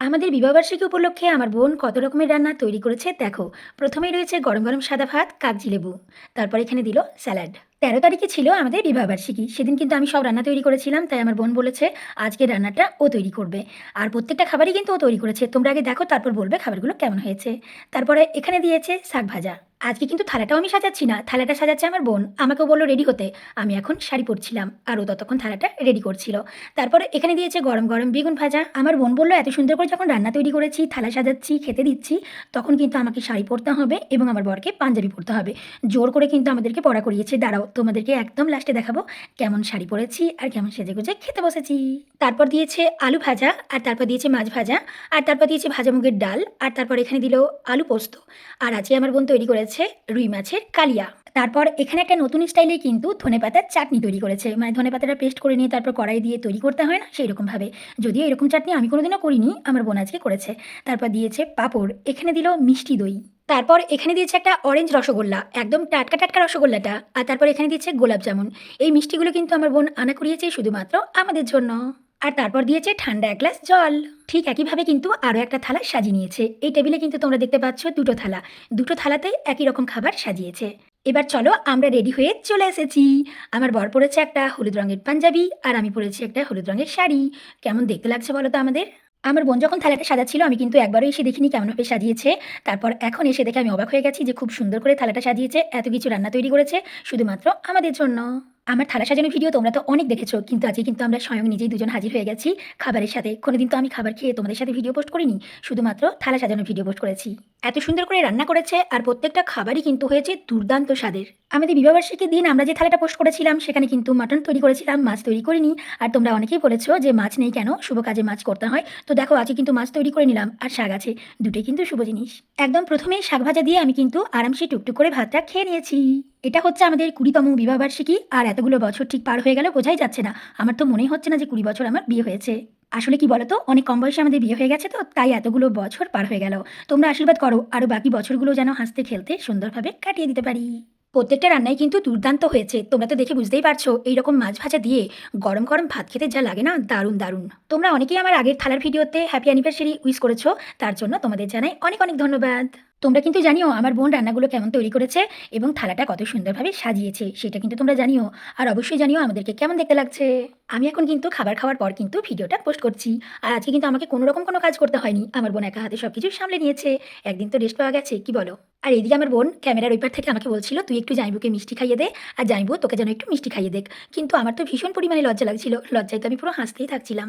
আমাদের বিবাহবার্ষিকী উপলক্ষে আমার বোন কত রকমের রান্না তৈরি করেছে দেখো। প্রথমেই রয়েছে গরম গরম সাদা ভাত, কাগজি লেবু। তারপর এখানে দিল স্যালাড। 13 তারিখে ছিল আমাদের বিবাহবার্ষিকী, সেদিন কিন্তু আমি সব রান্না তৈরি করেছিলাম, তাই আমার বোন বলেছে আজকের রান্নাটা ও তৈরি করবে। আর প্রত্যেকটা খাবারই কিন্তু ও তৈরি করেছে, তোমরা আগে দেখো তারপর বলবে খাবারগুলো কেমন হয়েছে। তারপরে এখানে দিয়েছে শাক ভাজা। আজকে কিন্তু থালাটাও আমি সাজাচ্ছি না, থালাটা সাজাচ্ছে আমার বোন, আমাকেও বললো রেডি হতে। আমি এখন শাড়ি পরছিলাম আর ও ততক্ষণ থালাটা রেডি করছিল। তারপরে এখানে দিয়েছে গরম গরম বেগুন ভাজা। আমার বোন বলল এত সুন্দর করে যখন রান্না তৈরি করেছি, থালা সাজাচ্ছি, খেতে দিচ্ছি, তখন কিন্তু আমাকে শাড়ি পরতে হবে এবং আমার বরকে পাঞ্জাবি পরতে হবে। জোর করে কিন্তু আমাদেরকে পড়া করিয়েছে। দাঁড়াও তোমাদেরকে একদম লাস্টে দেখাবো কেমন শাড়ি পরেছি আর কেমন সেজে গুজে খেতে বসেছি। তারপর দিয়েছে আলু ভাজা, আর তারপর দিয়েছে মাছ ভাজা, আর তারপর দিয়েছে ভাজা মুগের ডাল, আর তারপর এখানে দিল আলু পোস্ত। আর আজকে আমার বোন তৈরি করেছে রুই মাছের কালিয়া। তারপর এখানে একটা নতুন স্টাইলে কিন্তু ধনেপাতার চাটনি তৈরি করেছে, মানে ধনেপাতাটা পেস্ট করে নিয়ে তারপর কড়াই দিয়ে তৈরি করতে হয় না সেই রকমভাবে। যদিও এরকম চাটনি আমি কোনোদিনও করিনি, আমার বোন আজকে করেছে। তারপর দিয়েছে পাঁপড়, এখানে দিল মিষ্টি দই। তারপর এখানে দিয়েছে একটা অরেঞ্জ রসগোল্লা, একদম টাটকা টাটকা রসগোল্লাটা। আর তারপর এখানে দিয়েছে গোলাপ জামুন। এই মিষ্টিগুলো কিন্তু আমার বোন আনা করিয়েছে শুধুমাত্র আমাদের জন্য। আর তারপর দিয়েছে ঠান্ডা এক গ্লাস জল। ঠিক একইভাবে কিন্তু আরও একটা থালা সাজিয়ে নিয়েছে। এই টেবিলে কিন্তু তোমরা দেখতে পাচ্ছ দুটো থালা, দুটো থালাতেই একই রকম খাবার সাজিয়েছে। এবার চলো আমরা রেডি হয়ে চলে এসেছি। আমার বর পরেছে একটা হলুদ রঙের পাঞ্জাবি আর আমি পরেছি একটা হলুদ রঙের শাড়ি। কেমন দেখতে লাগছে বলো তো আমাদের? আমার বোন যখন থালাটা সাজাচ্ছিল আমি কিন্তু একবারও এসে দেখিনি কেমনভাবে সাজিয়েছে। তারপর এখন এসে দেখে আমি অবাক হয়ে গেছি যে খুব সুন্দর করে থালাটা সাজিয়েছে, এত কিছু রান্না তৈরি করেছে শুধুমাত্র আমাদের জন্য। আমার থালা সাজানোর ভিডিও তোমরা তো অনেক দেখেছো, কিন্তু আজকে কিন্তু আমরা স্বয়ং নিজেই দুজন হাজির হয়ে গেছি খাবারের সাথে। কোনোদিন তো আমি খাবার খেয়ে তোমাদের সাথে ভিডিও পোস্ট করিনি, শুধুমাত্র থালা সাজানোর ভিডিও পোস্ট করেছি। এত সুন্দর করে রান্না করেছে আর প্রত্যেকটা খাবারই কিন্তু হয়েছে দুর্দান্ত স্বাদের। আমাদের বিবাহবার্ষিকীর দিন আমরা যে থালাটা পোস্ট করেছিলাম সেখানে কিন্তু মাটন তৈরি করেছিলাম, মাছ তৈরি করিনি। আর তোমরা অনেকেই বলেছো যে মাছ নেই কেন, শুভ কাজে মাছ করতে হয়। তো দেখো আজকে কিন্তু মাছ তৈরি করে নিলাম আর শাক আছে, দুটোই কিন্তু শুভ জিনিস। একদম প্রথমেই শাক ভাজা দিয়ে আমি কিন্তু আরামসে টুকটুক করে ভাতটা খেয়ে নিয়েছি। এটা হচ্ছে আমাদের 20তম বিবাহবার্ষিকী, আর এতগুলো বছর ঠিক পার হয়ে গেল বোঝাই যাচ্ছে না। আমার তো মনেই হচ্ছে না যে 20 বছর আমার বিয়ে হয়েছে। আসলে কি বলতো, অনেক কম বয়সে আমাদের বিয়ে হয়ে গেছে, তো তাই এতগুলো বছর পার হয়ে গেল। তোমরা আশীর্বাদ করো আরও বাকি বছরগুলো যেন হাসতে খেলতে সুন্দরভাবে কাটিয়ে দিতে পারি। প্রত্যেকটা রান্নাই কিন্তু দুর্দান্ত হয়েছে, তোমরা তো দেখে বুঝতেই পারছো। এইরকম মাছ ভাজা দিয়ে গরম গরম ভাত খেতে যা লাগে না, দারুণ দারুণ। তোমরা অনেকেই আমার আগের থালার ভিডিওতে হ্যাপি অ্যানিভার্সারি উইশ করেছো, তার জন্য তোমাদের জানাই অনেক অনেক ধন্যবাদ। তোমরা কিন্তু জানিও আমার বোন রান্নাগুলো কেমন তৈরি করেছে এবং থালাটা কত সুন্দরভাবে সাজিয়েছে, সেটা কিন্তু তোমরা জানিও। আর অবশ্যই জানিও আমাদেরকে কেমন দেখতে লাগছে। আমি এখন কিন্তু খাবার খাওয়ার পর কিন্তু ভিডিওটা পোস্ট করছি। আর আজকে কিন্তু আমাকে কোনো রকম কোনো কাজ করতে হয়নি, আমার বোন একা হাতে সবকিছু সামলে নিয়েছে। একদিন তো রেস্ট পাওয়া গেছে, কি বলো? আর এইদিকে আমার বোন ক্যামেরার ওই পার থেকে আমাকে বলছিল তুই একটু জাইবুকে মিষ্টি খাইয়ে দে, আর জাইবু তোকে যেন একটু মিষ্টি খাইয়ে দেখ। কিন্তু আমার তো ভীষণ পরিমাণে লজ্জা লাগছিল, লজ্জায় তো আমি পুরো হাসতেই থাকছিলাম।